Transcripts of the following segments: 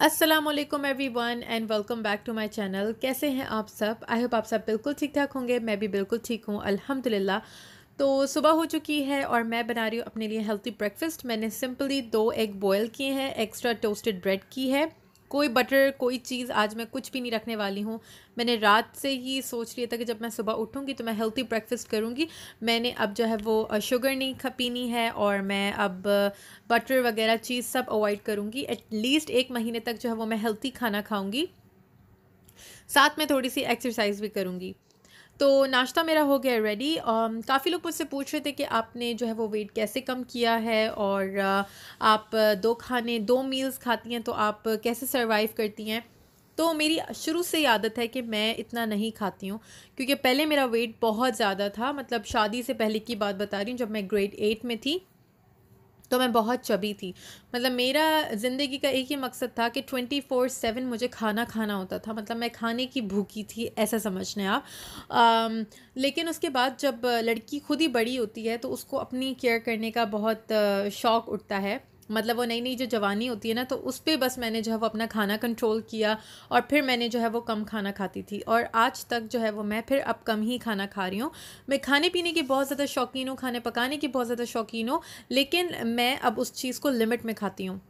अस्सलामुअलैकुम everyone and welcome back to my channel. कैसे हैं आप सब? आई होप आप सब बिल्कुल ठीक ठाक होंगे। मैं भी बिल्कुल ठीक हूँ अल्हम्दुलिल्लाह। तो सुबह हो चुकी है और मैं बना रही हूँ अपने लिए हेल्थी ब्रेकफास्ट। मैंने सिंपली 2 एग बॉयल किए हैं, एक्स्ट्रा टोस्टेड ब्रेड की है, कोई बटर कोई चीज़ आज मैं कुछ भी नहीं रखने वाली हूँ। मैंने रात से ही सोच लिया था कि जब मैं सुबह उठूँगी तो मैं हेल्थी ब्रेकफास्ट करूँगी। मैंने अब जो है वो शुगर नहीं पीनी है और मैं अब बटर वगैरह चीज़ सब अवॉइड करूँगी। एटलीस्ट 1 महीने तक जो है वो मैं हेल्थी खाना खाऊँगी, साथ में थोड़ी सी एक्सरसाइज भी करूँगी। तो नाश्ता मेरा हो गया रेडी। काफ़ी लोग मुझसे पूछ रहे थे कि आपने जो है वो वेट कैसे कम किया है और आप 2 मील्स खाती हैं तो आप कैसे सरवाइव करती हैं। तो मेरी शुरू से ही आदत है कि मैं इतना नहीं खाती हूँ, क्योंकि पहले मेरा वेट बहुत ज़्यादा था। मतलब शादी से पहले की बात बता रही हूँ, जब मैं ग्रेड 8 में थी तो मैं बहुत चबी थी। मतलब मेरा ज़िंदगी का एक ही मकसद था कि 24/7 मुझे खाना खाना होता था। मतलब मैं खाने की भूखी थी, ऐसा समझ लें आप। लेकिन उसके बाद जब लड़की खुद ही बड़ी होती है तो उसको अपनी केयर करने का बहुत शौक़ उठता है। मतलब वो नई नई जो जवानी होती है ना, तो उस पे बस मैंने जो है वो अपना खाना कंट्रोल किया और फिर मैंने जो है वो कम खाना खाती थी और आज तक जो है वो मैं फिर अब कम ही खाना खा रही हूँ। मैं खाने पीने की बहुत ज़्यादा शौकीन हूँ, खाने पकाने की बहुत ज़्यादा शौकीन हूँ, लेकिन मैं अब उस चीज़ को लिमिट में खाती हूँ।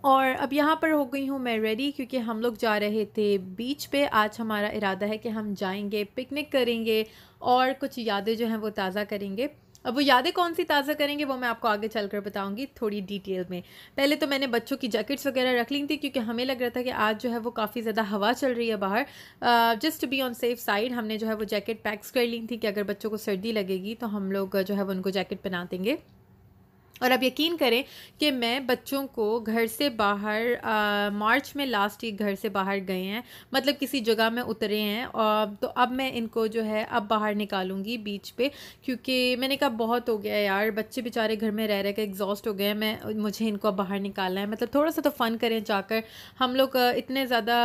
और अब यहाँ पर हो गई हूँ मैं रेडी, क्योंकि हम लोग जा रहे थे बीच पे। आज हमारा इरादा है कि हम जाएंगे, पिकनिक करेंगे और कुछ यादें जो हैं वो ताज़ा करेंगे। अब वो यादें कौन सी ताज़ा करेंगे वो मैं आपको आगे चलकर बताऊंगी थोड़ी डिटेल में। पहले तो मैंने बच्चों की जैकेट्स वगैरह रख ली थी, क्योंकि हमें लग रहा था कि आज जो है वो काफ़ी ज़्यादा हवा चल रही है बाहर। Just to be on safe side हमने जो है वो जैकेट पैक्स कर ली थी कि अगर बच्चों को सर्दी लगेगी तो हम लोग जो है वो उनको जैकेट पहना देंगे। और अब यकीन करें कि मैं बच्चों को घर से बाहर मार्च में लास्ट ईयर घर से बाहर गए हैं, मतलब किसी जगह में उतरे हैं। और तो अब मैं इनको जो है अब बाहर निकालूंगी बीच पे, क्योंकि मैंने कहा बहुत हो गया यार, बच्चे बेचारे घर में रह रहे के एग्जॉस्ट हो गए हैं। मुझे इनको अब बाहर निकालना है। मतलब थोड़ा सा तो फ़न करें जाकर। हम लोग इतने ज़्यादा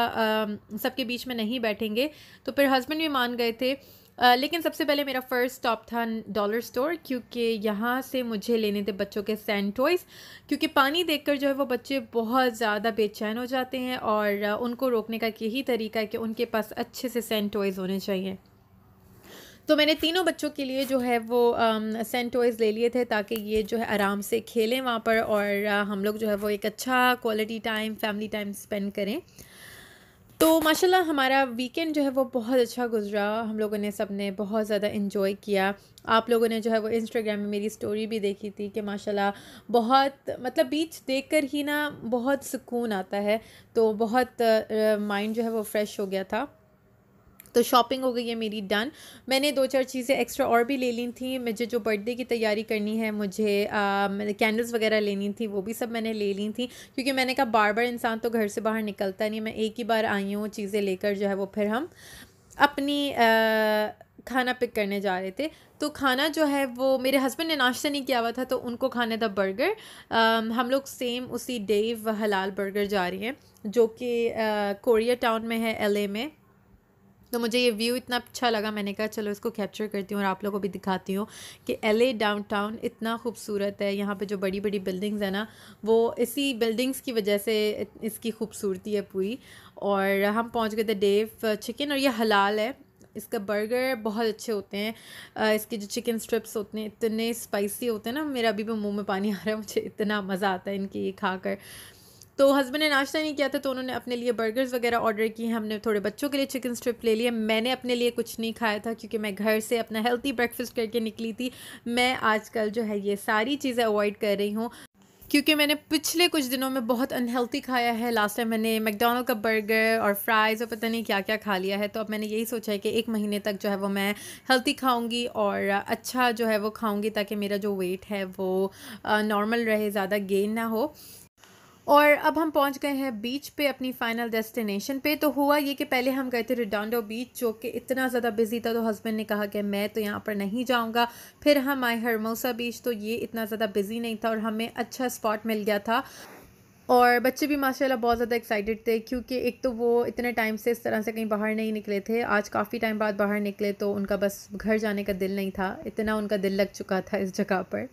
सबके बीच में नहीं बैठेंगे। तो फिर हस्बैंड भी मान गए थे। लेकिन सबसे पहले मेरा फ़र्स्ट स्टॉप था डॉलर स्टोर, क्योंकि यहाँ से मुझे लेने थे बच्चों के सैंड टॉयज़। क्योंकि पानी देखकर जो है वो बच्चे बहुत ज़्यादा बेचैन हो जाते हैं और उनको रोकने का यही तरीका है कि उनके पास अच्छे से सैंड टॉयज़ होने चाहिए। तो मैंने तीनों बच्चों के लिए जो है वो सैंड टॉयज़ ले लिए थे, ताकि ये जो है आराम से खेलें वहाँ पर और हम लोग जो है वो एक अच्छा quality time, family time spend करें। तो माशाल्लाह हमारा वीकेंड जो है वो बहुत अच्छा गुजरा। हम लोगों ने सब ने बहुत ज़्यादा इन्जॉय किया। आप लोगों ने जो है वो इंस्टाग्राम में मेरी स्टोरी भी देखी थी कि माशाल्लाह बहुत, मतलब बीच देखकर ही ना बहुत सुकून आता है। तो बहुत माइंड जो है वो फ्रेश हो गया था। तो शॉपिंग हो गई है मेरी डन। मैंने 2-4 चीज़ें एक्स्ट्रा और भी ले ली थी। मुझे जो बर्थडे की तैयारी करनी है, मुझे मैंने कैंडल्स वगैरह लेनी थी, वो भी सब मैंने ले ली थी। क्योंकि मैंने कहा बार बार इंसान तो घर से बाहर निकलता नहीं, मैं एक ही बार आई हूँ चीज़ें लेकर जो है वो फिर हम अपनी खाना पिक करने जा रहे थे। तो खाना जो है वो मेरे हस्बैंड ने नाश्ता नहीं किया हुआ था, तो उनको खाने था बर्गर। हम लोग सेम उसी डेव हलाल बर्गर जा रही हैं, जो कि कोरिया टाउन में है, LA में। तो मुझे ये व्यू इतना अच्छा लगा, मैंने कहा चलो इसको कैप्चर करती हूँ और आप लोगों को भी दिखाती हूँ कि LA डाउनटाउन इतना खूबसूरत है। यहाँ पे जो बड़ी बड़ी बिल्डिंग्स है ना, वो इसी बिल्डिंग्स की वजह से इसकी खूबसूरती है पूरी। और हम पहुँच गए थे डेव चिकन, और ये हलाल है। इसका बर्गर बहुत अच्छे होते हैं। इसके जो चिकन स्ट्रिप्स होते हैं इतने स्पाइसी होते हैं ना, मेरा अभी भी मुंह में पानी आ रहा है, मुझे इतना मज़ा आता है इनकी ये खाकर। तो हस्बैंड ने नाश्ता नहीं किया था, तो उन्होंने अपने लिए बर्गर्स वगैरह ऑर्डर किए। हमने थोड़े बच्चों के लिए चिकन स्ट्रिप ले लिए। मैंने अपने लिए कुछ नहीं खाया था, क्योंकि मैं घर से अपना हेल्थी ब्रेकफास्ट करके निकली थी। मैं आजकल जो है ये सारी चीज़ें अवॉइड कर रही हूँ, क्योंकि मैंने पिछले कुछ दिनों में बहुत अनहेल्थी खाया है। लास्ट टाइम मैंने मैकडोनल्ड का बर्गर और फ्राइज़ और पता नहीं क्या क्या खा लिया है। तो अब मैंने यही सोचा है कि 1 महीने तक जो है वो मैं हेल्थी खाऊंगी और अच्छा जो है वो खाऊंगी, ताकि मेरा जो वेट है वो नॉर्मल रहे, ज़्यादा गेन ना हो। और अब हम पहुंच गए हैं बीच पे, अपनी फ़ाइनल डेस्टिनेशन पे। तो हुआ ये कि पहले हम गए थे रिडोंडो बीच, जो कि इतना ज़्यादा बिजी था, तो हस्बैंड ने कहा कि मैं तो यहाँ पर नहीं जाऊँगा। फिर हम आए हरमोसा बीच, तो ये इतना ज़्यादा बिजी नहीं था और हमें अच्छा स्पॉट मिल गया था। और बच्चे भी माशाल्लाह बहुत ज़्यादा एक्साइटेड थे, क्योंकि एक तो वो इतने टाइम से इस तरह से कहीं बाहर नहीं निकले थे। आज काफ़ी टाइम बाद बाहर निकले, तो उनका बस घर जाने का दिल नहीं था, इतना उनका दिल लग चुका था इस जगह पर।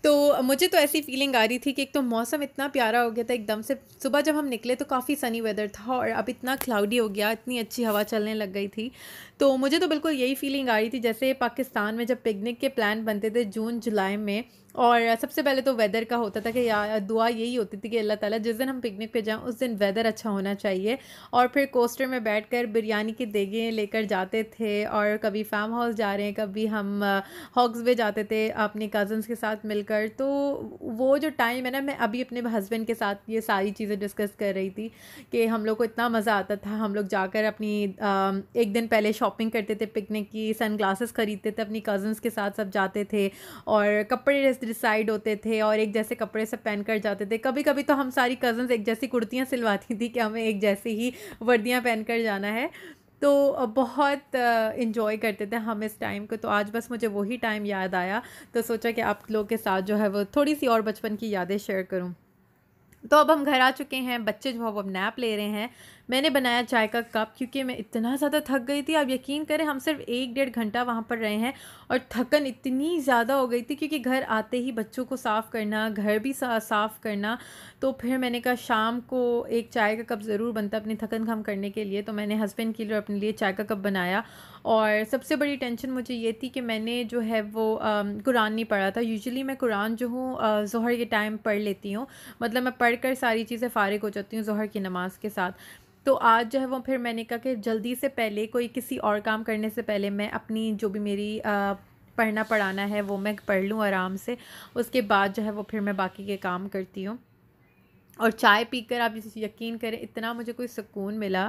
तो मुझे तो ऐसी फीलिंग आ रही थी कि एक तो मौसम इतना प्यारा हो गया था एकदम से। सुबह जब हम निकले तो काफ़ी सनी वेदर था और अब इतना क्लाउडी हो गया, इतनी अच्छी हवा चलने लग गई थी। तो मुझे तो बिल्कुल यही फीलिंग आ रही थी जैसे पाकिस्तान में जब पिकनिक के प्लान बनते थे जून जुलाई में। और सबसे पहले तो वेदर का होता था कि यार दुआ यही होती थी कि अल्लाह ताला जिस दिन हम पिकनिक पे जाएं उस दिन वेदर अच्छा होना चाहिए। और फिर कोस्टर में बैठकर बिरयानी की देगें लेकर जाते थे और कभी फार्म हाउस जा रहे हैं, कभी हम हॉग्स वे जाते थे अपने कज़न्स के साथ मिलकर। तो वो जो टाइम है ना, मैं अभी अपने हस्बैंड के साथ ये सारी चीज़ें डिस्कस कर रही थी कि हम लोग को इतना मज़ा आता था। हम लोग जाकर अपनी एक दिन पहले शॉपिंग करते थे पिकनिक की, सन ग्लासेस ख़रीदते थे, अपनी कज़न्स के साथ सब जाते थे और कपड़े डिसाइड होते थे और एक जैसे कपड़े सब पहन कर जाते थे। कभी कभी तो हम सारी कज़न्स एक जैसी कुर्तियाँ सिलवाती थी कि हमें एक जैसी ही वर्दियाँ पहन कर जाना है। तो बहुत इन्जॉय करते थे हम इस टाइम को। तो आज बस मुझे वही टाइम याद आया, तो सोचा कि आप लोग के साथ जो है वो थोड़ी सी और बचपन की यादें शेयर करूं। तो अब हम घर आ चुके हैं, बच्चे जो है वो अब नैप ले रहे हैं। मैंने बनाया चाय का कप क्योंकि मैं इतना ज़्यादा थक गई थी। आप यकीन करें हम सिर्फ 1 डेढ़ घंटा वहाँ पर रहे हैं और थकन इतनी ज़्यादा हो गई थी क्योंकि घर आते ही बच्चों को साफ़ करना, घर भी साफ़ करना। तो फिर मैंने कहा शाम को एक चाय का कप ज़रूर बनता अपनी थकन कम करने के लिए। तो मैंने हस्बैंड के लिए अपने लिए चाय का कप बनाया। और सबसे बड़ी टेंशन मुझे ये थी कि मैंने जो है वो कुरान नहीं पढ़ा था। यूजुअली मैं कुरान जो हूँ ज़ोहर के टाइम पढ़ लेती हूँ, मतलब मैं पढ़कर सारी चीज़ें फ़ारिग हो जाती हूँ ज़ोहर की नमाज़ के साथ। तो आज जो है वो फिर मैंने कहा कि जल्दी से पहले कोई किसी और काम करने से पहले मैं अपनी जो भी मेरी पढ़ना पढ़ाना है वो मैं पढ़ लूँ आराम से। उसके बाद जो है वो फिर मैं बाकी के काम करती हूँ। और चाय पीकर आप यकीन करें इतना मुझे कोई सुकून मिला।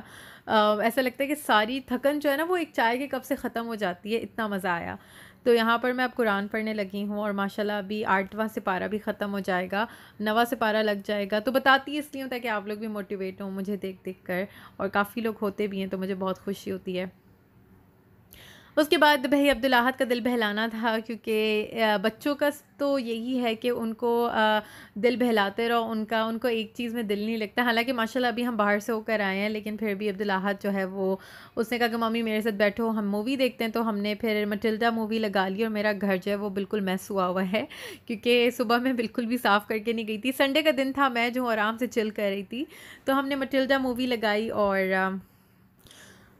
ऐसा लगता है कि सारी थकन जो है ना वो एक चाय के कप से ख़त्म हो जाती है, इतना मज़ा आया। तो यहाँ पर मैं अब कुरान पढ़ने लगी हूँ और माशाल्लाह अभी 8वां सिपारा भी ख़त्म हो जाएगा, 9वां सिपारा लग जाएगा। तो बताती इसलिए हूँ ताकि आप लोग भी मोटिवेट हों मुझे देख देख कर, और काफ़ी लोग होते भी हैं तो मुझे बहुत खुशी होती है। उसके बाद भाई अब्दुल अहद का दिल बहलाना था क्योंकि बच्चों का तो यही है कि उनको दिल बहलाते रहो, उनका उनको एक चीज़ में दिल नहीं लगता। हालांकि माशाल्लाह अभी हम बाहर से होकर आए हैं लेकिन फिर भी अब्दुल अहद जो है वो उसने कहा कि मम्मी मेरे साथ बैठो हम मूवी देखते हैं। तो हमने फिर मटिल्डा मूवी लगा ली और मेरा घर जो है वो बिल्कुल मैस हुआ है क्योंकि सुबह मैं बिल्कुल भी साफ़ करके नहीं गई थी। संडे का दिन था, मैं जो आराम से चिल कर रही थी। तो हमने मटिल्डा मूवी लगाई और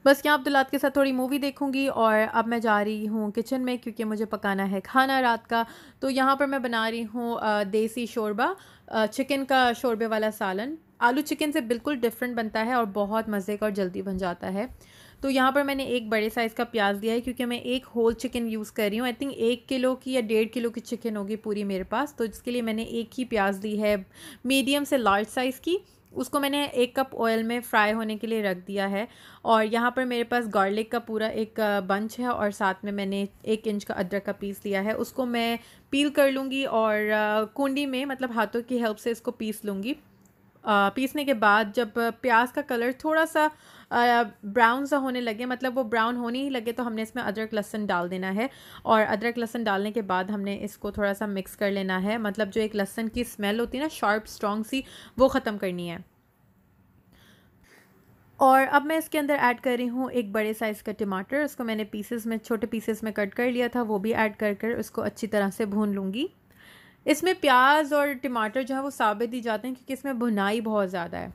बस यहाँ अब्दुल्लाद के साथ थोड़ी मूवी देखूंगी। और अब मैं जा रही हूँ किचन में क्योंकि मुझे पकाना है खाना रात का। तो यहाँ पर मैं बना रही हूँ देसी शोरबा, चिकन का शोरबे वाला सालन। आलू चिकन से बिल्कुल डिफरेंट बनता है और बहुत मज़े का और जल्दी बन जाता है। तो यहाँ पर मैंने एक बड़े साइज़ का प्याज लिया है क्योंकि मैं एक होल चिकन यूज़ कर रही हूँ। आई थिंक 1 किलो की या 1.5 किलो की चिकन होगी पूरी मेरे पास, तो इसके लिए मैंने एक ही प्याज ली है मीडियम से लार्ज साइज़ की। उसको मैंने 1 कप ऑयल में फ्राई होने के लिए रख दिया है। और यहाँ पर मेरे पास गार्लिक का पूरा एक बंच है और साथ में मैंने 1 इंच का अदरक का पीस लिया है। उसको मैं पील कर लूँगी और कूंडी में मतलब हाथों की हेल्प से इसको पीस लूँगी। पीसने के बाद जब प्याज का कलर थोड़ा सा ब्राउन सा होने लगे, मतलब वो ब्राउन होने ही लगे, तो हमने इसमें अदरक लहसुन डाल देना है। और अदरक लहसुन डालने के बाद हमने इसको थोड़ा सा मिक्स कर लेना है, मतलब जो एक लहसुन की स्मेल होती है ना शार्प स्ट्रॉन्ग सी, वो ख़त्म करनी है। और अब मैं इसके अंदर ऐड कर रही हूँ एक बड़े साइज़ का टमाटर। उसको मैंने पीसेस में छोटे पीसेस में कट कर लिया था, वो भी ऐड कर कर उसको अच्छी तरह से भून लूँगी। इसमें प्याज और टमाटर जो है वो साबित ही जाते हैं क्योंकि इसमें भुनाई बहुत ज़्यादा है।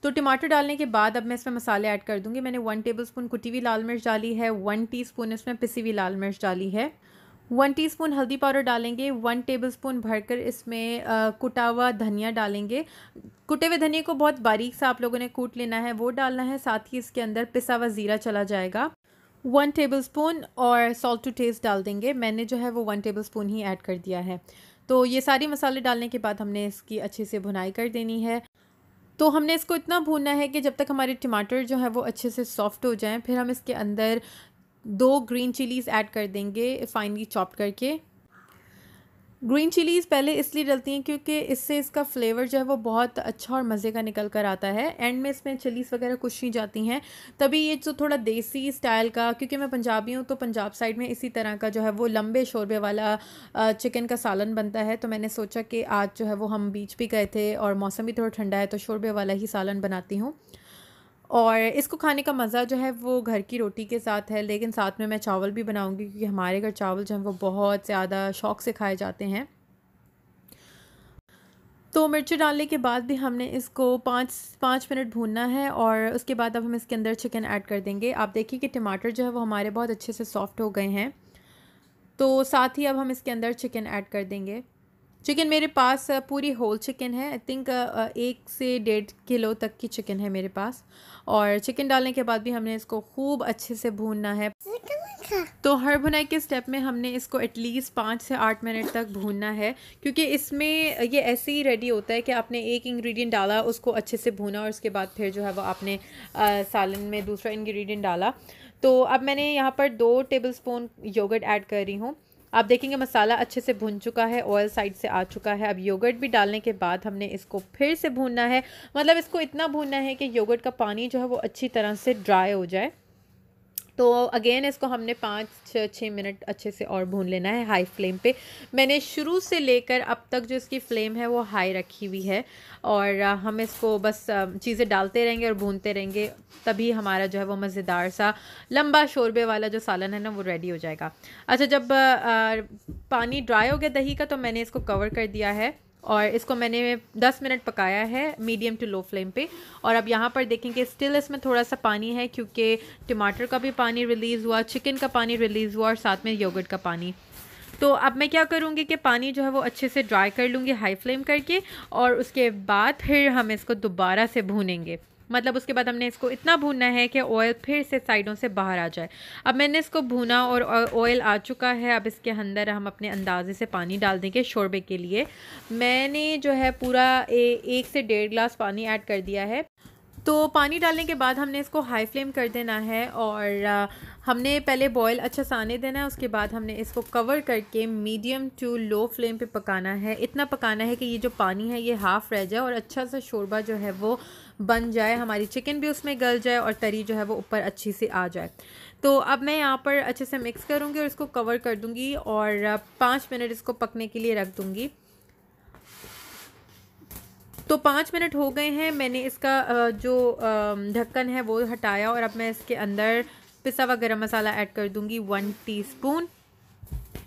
तो टमाटर डालने के बाद अब मैं इसमें मसाले ऐड कर दूँगी। मैंने 1 टेबलस्पून कुटी हुई लाल मिर्च डाली है, 1 टीस्पून इसमें पिसी हुई लाल मिर्च डाली है, 1 टीस्पून हल्दी पाउडर डालेंगे, 1 टेबलस्पून भरकर इसमें कुटा हुआ धनिया डालेंगे। कुटे हुए धनिया को बहुत बारीक सा आप लोगों ने कूट लेना है, वो डालना है। साथ ही इसके अंदर पिसा हुआ ज़ीरा चला जाएगा, 1 टेबलस्पून, और सॉल्ट टू टेस्ट डाल देंगे। मैंने जो है वो 1 टेबलस्पून ही ऐड कर दिया है। तो ये सारी मसाले डालने के बाद हमने इसकी अच्छे से भुनाई कर देनी है। तो हमने इसको इतना भूनना है कि जब तक हमारे टमाटर जो है वो अच्छे से सॉफ्ट हो जाएं। फिर हम इसके अंदर 2 ग्रीन चिलीज़ ऐड कर देंगे फाइनली चॉप करके। ग्रीन चिलीज़ पहले इसलिए डलती हैं क्योंकि इससे इसका फ्लेवर जो है वो बहुत अच्छा और मज़े का निकल कर आता है। एंड में इसमें चिलीज़ वगैरह कुछ नहीं जाती हैं। तभी ये जो थोड़ा देसी स्टाइल का, क्योंकि मैं पंजाबी हूँ तो पंजाब साइड में इसी तरह का जो है वो लंबे शोरबे वाला चिकन का सालन बनता है। तो मैंने सोचा कि आज जो है वो हम बीच भी गए थे और मौसम भी थोड़ा ठंडा है तो शोरबे वाला ही सालन बनाती हूँ। और इसको खाने का मज़ा जो है वो घर की रोटी के साथ है, लेकिन साथ में मैं चावल भी बनाऊंगी क्योंकि हमारे घर चावल जो हैं वो बहुत ज़्यादा शौक़ से खाए जाते हैं। तो मिर्ची डालने के बाद भी हमने इसको 5 मिनट भूनना है और उसके बाद अब हम इसके अंदर चिकन ऐड कर देंगे। आप देखिए कि टमाटर जो है वो हमारे बहुत अच्छे से सॉफ़्ट हो गए हैं। तो साथ ही अब हम इसके अंदर चिकन ऐड कर देंगे। चिकन मेरे पास पूरी होल चिकन है। आई थिंक 1 से 1.5 किलो तक की चिकन है मेरे पास। और चिकन डालने के बाद भी हमने इसको खूब अच्छे से भूनना है। तो हर भुनाई के स्टेप में हमने इसको एटलीस्ट 5 से 8 मिनट तक भूनना है, क्योंकि इसमें ये ऐसे ही रेडी होता है कि आपने एक इंग्रेडिएंट डाला, उसको अच्छे से भूना और उसके बाद फिर जो है वो आपने सालन में दूसरा इंग्रेडिएंट डाला। तो अब मैंने यहाँ पर 2 टेबलस्पून योगर्ट ऐड कर रही हूँ। आप देखेंगे मसाला अच्छे से भुन चुका है, ऑयल साइड से आ चुका है। अब योगर्ट भी डालने के बाद हमने इसको फिर से भूनना है। मतलब इसको इतना भूनना है कि योगर्ट का पानी जो है वो अच्छी तरह से ड्राई हो जाए। तो अगेन इसको हमने 5-6 मिनट अच्छे से और भून लेना है हाई फ्लेम पे। मैंने शुरू से लेकर अब तक जो इसकी फ़्लेम है वो हाई रखी हुई है और हम इसको बस चीज़ें डालते रहेंगे और भूनते रहेंगे, तभी हमारा जो है वो मज़ेदार सा लंबा शोरबे वाला जो सालन है ना वो रेडी हो जाएगा। अच्छा, जब पानी ड्राई हो गया दही का तो मैंने इसको कवर कर दिया है और इसको मैंने 10 मिनट पकाया है मीडियम टू लो फ्लेम पे। और अब यहाँ पर देखेंगे स्टिल इसमें थोड़ा सा पानी है, क्योंकि टमाटर का भी पानी रिलीज़ हुआ, चिकन का पानी रिलीज़ हुआ और साथ में योगर्ट का पानी। तो अब मैं क्या करूँगी कि पानी जो है वो अच्छे से ड्राई कर लूँगी हाई फ्लेम करके, और उसके बाद फिर हम इसको दोबारा से भूनेंगे। मतलब उसके बाद हमने इसको इतना भूनना है कि ऑयल फिर से साइडों से बाहर आ जाए। अब मैंने इसको भूना और ऑयल आ चुका है। अब इसके अंदर हम अपने अंदाजे से पानी डाल देंगे शोरबे के लिए। मैंने जो है पूरा 1 से 1.5 गिलास पानी ऐड कर दिया है। तो पानी डालने के बाद हमने इसको हाई फ्लेम कर देना है और हमने पहले बॉयल अच्छा सा आने देना है। उसके बाद हमने इसको कवर करके मीडियम टू लो फ्लेम पे पकाना है। इतना पकाना है कि ये जो पानी है ये हाफ़ रह जाए और अच्छा सा शोरबा जो है वो बन जाए, हमारी चिकन भी उसमें गल जाए और तरी जो है वो ऊपर अच्छी से आ जाए। तो अब मैं यहाँ पर अच्छे से मिक्स करूँगी और इसको कवर कर दूँगी और 5 मिनट इसको पकने के लिए रख दूँगी। तो 5 मिनट हो गए हैं। मैंने इसका जो ढक्कन है वो हटाया और अब मैं इसके अंदर पिसा हुआ गरम मसाला ऐड कर दूंगी 1 टीस्पून,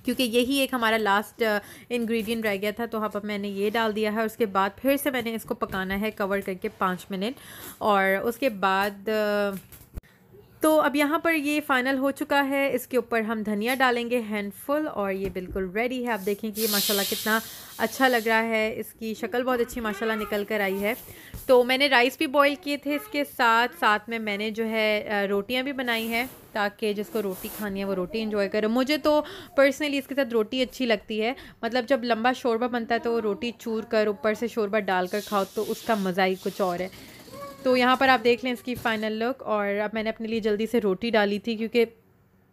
क्योंकि यही एक हमारा लास्ट इंग्रेडिएंट रह गया था। तो अब मैंने ये डाल दिया है। उसके बाद फिर से मैंने इसको पकाना है कवर करके 5 मिनट और उसके बाद तो अब यहाँ पर ये फ़ाइनल हो चुका है। इसके ऊपर हम धनिया डालेंगे हैंडफुल और ये बिल्कुल रेडी है। आप देखें कि ये माशाल्लाह कितना अच्छा लग रहा है, इसकी शक्ल बहुत अच्छी माशाल्लाह निकल कर आई है। तो मैंने राइस भी बॉईल किए थे इसके साथ साथ में मैंने जो है रोटियां भी बनाई हैं, ताकि जिसको रोटी खानी है वो रोटी एंजॉय करे। मुझे तो पर्सनली इसके साथ रोटी अच्छी लगती है। मतलब जब लंबा शोरबा बनता है तो रोटी चूर कर ऊपर से शोरबा डाल कर खाओ तो उसका मज़ा ही कुछ और है। तो यहाँ पर आप देख लें इसकी फ़ाइनल लुक। और अब मैंने अपने लिए जल्दी से रोटी डाली थी, क्योंकि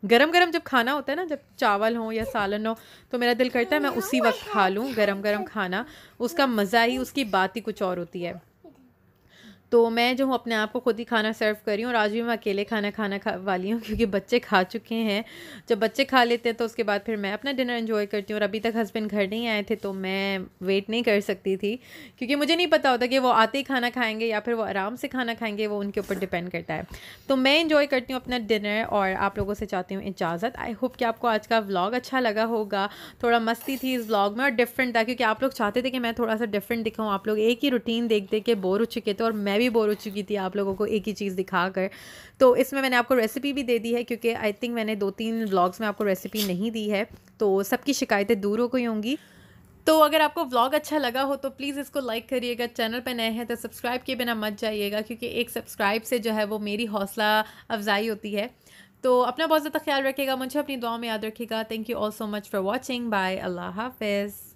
गरम गरम जब खाना होता है ना, जब चावल हो या सालन हो तो मेरा दिल करता है मैं उसी वक्त खा लूँ गरम गरम खाना। उसका मज़ा ही, उसकी बात ही कुछ और होती है। तो मैं जो हूँ अपने आप को खुद ही खाना सर्व कर रही हूँ और आज भी मैं अकेले खाना वाली हूँ, क्योंकि बच्चे खा चुके हैं। जब बच्चे खा लेते हैं तो उसके बाद फिर मैं अपना डिनर एंजॉय करती हूँ। और अभी तक हस्बैंड घर नहीं आए थे तो मैं वेट नहीं कर सकती थी, क्योंकि मुझे नहीं पता होता कि वो आते ही खाना खाएंगे या फिर वो आराम से खाना खाएंगे, वो उनके ऊपर डिपेंड करता है। तो मैं इंजॉय करती हूँ अपना डिनर और आप लोगों से चाहती हूँ इजाज़त। आई होप कि आपको आज का व्लॉग अच्छा लगा होगा। थोड़ा मस्ती थी इस व्लॉग में और डिफरेंट था, क्योंकि आप लोग चाहते थे कि मैं थोड़ा सा डिफरेंट दिखाऊँ। आप लोग एक ही रूटीन देख देख के बोर हो चुके थे और मैं भी बोर हो चुकी थी आप लोगों को एक ही चीज़ दिखाकर। तो इसमें मैंने आपको रेसिपी भी दे दी है, क्योंकि आई थिंक मैंने 2-3 व्लॉग्स में आपको रेसिपी नहीं दी है, तो सबकी शिकायतें दूर हो गई होंगी। तो अगर आपको व्लॉग अच्छा लगा हो तो प्लीज़ इसको लाइक करिएगा। चैनल पे नए हैं तो सब्सक्राइब किए बिना मत जाइएगा, क्योंकि एक सब्सक्राइब से जो है वो मेरी हौसला अफजाई होती है। तो अपना बहुत ज़्यादा ख्याल रखिएगा, मुझे अपनी दुआ में याद रखिएगा। Thank you all so much for watching. Bye, अल्लाह हाफिज़।